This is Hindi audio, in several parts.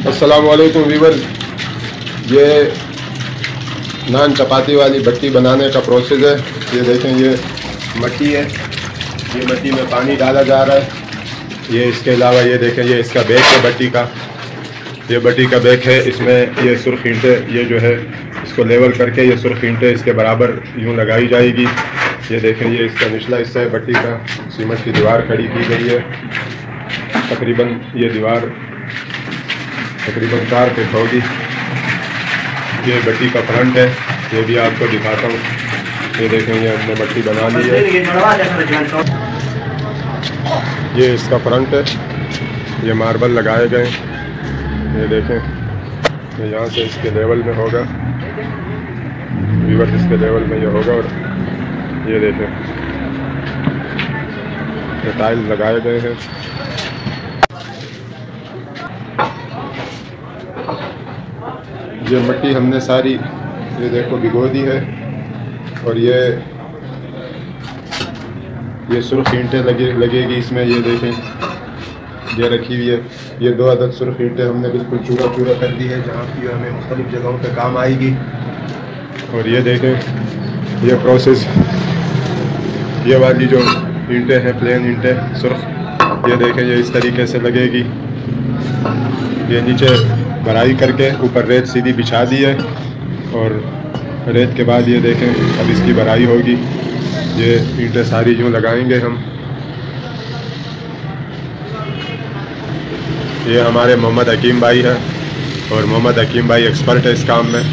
अस्सलाम वालेकुम व्यूअर्स, ये नान चपाती वाली भट्टी बनाने का प्रोसेस है। ये देखें, ये मट्टी है, ये मट्टी में पानी डाला जा रहा है। ये इसके अलावा ये देखें, ये इसका बैग है भट्टी का, ये भट्टी का बैग है। इसमें ये सुर्ख ईंटें, ये जो है इसको लेवल करके ये सुर्ख ईंटें इसके बराबर यूँ लगाई जाएगी। ये देखें, ये इसका निचला हिस्सा है भट्टी का, सीमेंट की दीवार खड़ी की गई है। तकरीबन ये दीवार तकरीबन 4 फीट होगी। ये भट्टी का फ्रंट है, ये भी आपको दिखाता हूँ। ये देखें, ये हमने भट्टी बना ली है। ये इसका फ्रंट है, ये मार्बल लगाए गए। ये देखें, ये यहाँ से इसके लेवल में होगा, व्यूअर्स इसके लेवल में ये होगा। और ये देखें, ये टाइल लगाए गए हैं। ये मिट्टी हमने सारी ये देखो भिगो दी है। और ये सुर्ख ईंटें लगेगी इसमें। ये देखें, ये रखी हुई है। ये 2 अदद सुर्ख ईंटें हमने बिल्कुल चूरा चूरा कर दी है, जहाँ की हमें मुख्तलिफ जगहों पे काम आएगी। और ये देखें, ये प्रोसेस, ये वाली जो ईंटें हैं, प्लेन ईंटें सुर्ख, ये देखें, ये इस तरीके से लगेगी। ये नीचे भराई करके ऊपर रेत सीधी बिछा दी है। और रेत के बाद ये देखें, अब इसकी भराई होगी। ये ईंटें सारी यूँ लगाएंगे हम। ये हमारे मोहम्मद हकीम भाई हैं, और मोहम्मद हकीम भाई एक्सपर्ट है इस काम में।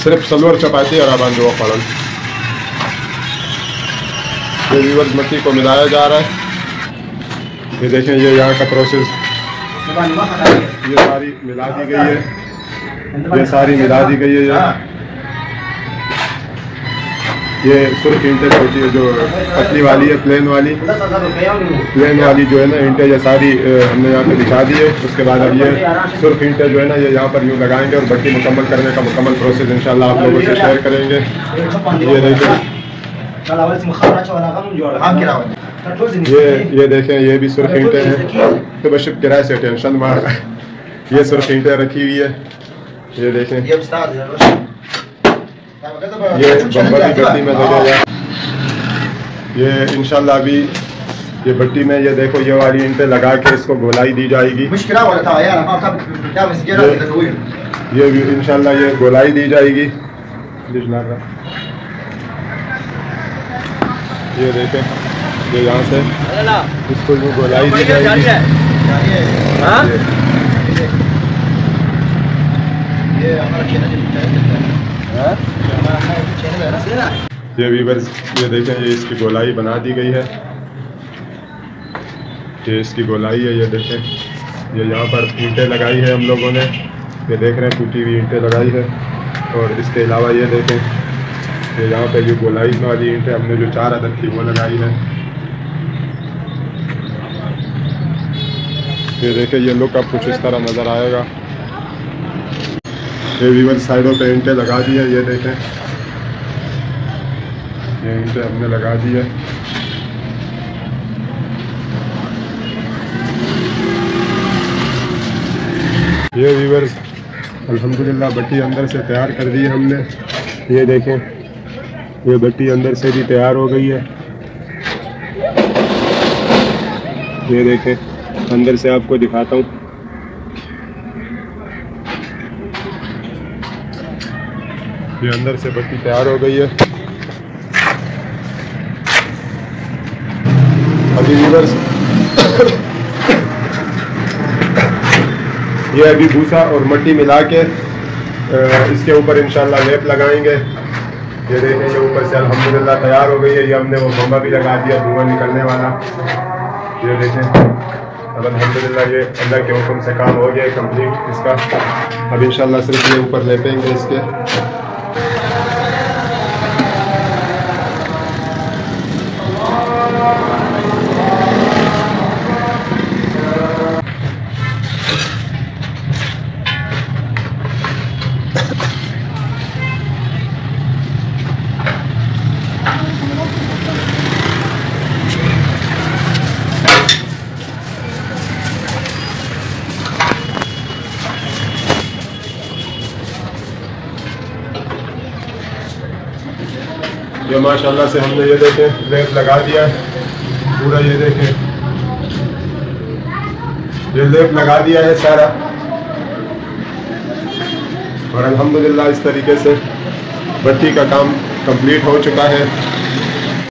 सिर्फ सलवर चपाती और आबान जो फड़न। ये व्यूअर्स मिट्टी को मिलाया जा रहा है। ये देखें, ये यहाँ का प्रोसेस, ये सारी मिला दी गई है, ये सारी मिला दी गई है। ये सुर्ख ईंटें छोटी है, जो पतली वाली है, प्लेन वाली जो है ना ईंटें, ये सारी हमने यहाँ पे बिछा दी है। उसके बाद अब ये सुर्ख ईंटें जो है ना, ये यहाँ पर यूँ लगाएंगे और भट्टी मुकम्मल करने का मुकम्मल प्रोसेस इंशाल्लाह आप लोगों से शेयर करेंगे। ये देखें, ये देखें, ये भी सुर्ख ईंटें हैं। तो बस किराए से टेंशन मार रहा है। ये सुर्ख ईंटें रखी हुई है। ये देखें, ये बम्बर की भट्टी में लगेगा। ये इंशाल्लाह अभी ये भट्टी में, ये देखो, ये वाली ईंटें लगा के इसको गोलाई दी जाएगी। ये इंशाल्लाह ये गोलाई दी जाएगी। ये देखें, ये यहाँ से इसको यूँ गोलाई दी जाएगी। ये व्यूअर्स, ये देखें, ये इसकी गोलाई बना दी गई है। ये इसकी गोलाई है। ये देखें, ये यहाँ पर ईंटें लगाई है हम लोगों ने। ये देख रहे हैं, टूटी हुई ईंटें लगाई है। और इसके अलावा ये देखें, ये यहाँ पे जो गोलाई वाली ईंटें हमने जो 4 अदद थी वो लगाई है। ये देखें, ये लुक अब कुछ इस तरह नज़र आएगा। ये व्यूअर्स साइडों पे ईंटें लगा दी है। ये देखें, ये ईंटें हमने लगा दी है। ये व्यूअर्स अल्हम्दुलिल्लाह भट्टी अंदर से तैयार कर दी है हमने। ये देखें, ये भट्टी अंदर से भी तैयार हो गई है। ये देखें, अंदर से आपको दिखाता हूँ। ये अंदर से भट्टी तैयार हो गई है। अभी व्यूअर्स ये अभी भूसा और मिट्टी मिला के इसके ऊपर इंशाल्लाह लेप लगाएंगे। ये देखें, ये ऊपर से अल्हम्दुलिल्लाह तैयार हो गई है। ये हमने वो बम्बा भी लगा दिया, धुआं निकलने वाला। ये देखें, अब अल्हम्दुलिल्लाह ये अल्लाह के हुक्म से काम हो गया कंप्लीट इसका। अब इंशाल्लाह सिर्फ ये ऊपर लेपेंगे इसके। ये माशाल्लाह से हमने ये देखें लेप लगा दिया है पूरा, ये देखें ये लेप लगा दिया है सारा। और अल्हम्दुलिल्लाह इस तरीके से भट्टी का काम कंप्लीट हो चुका है।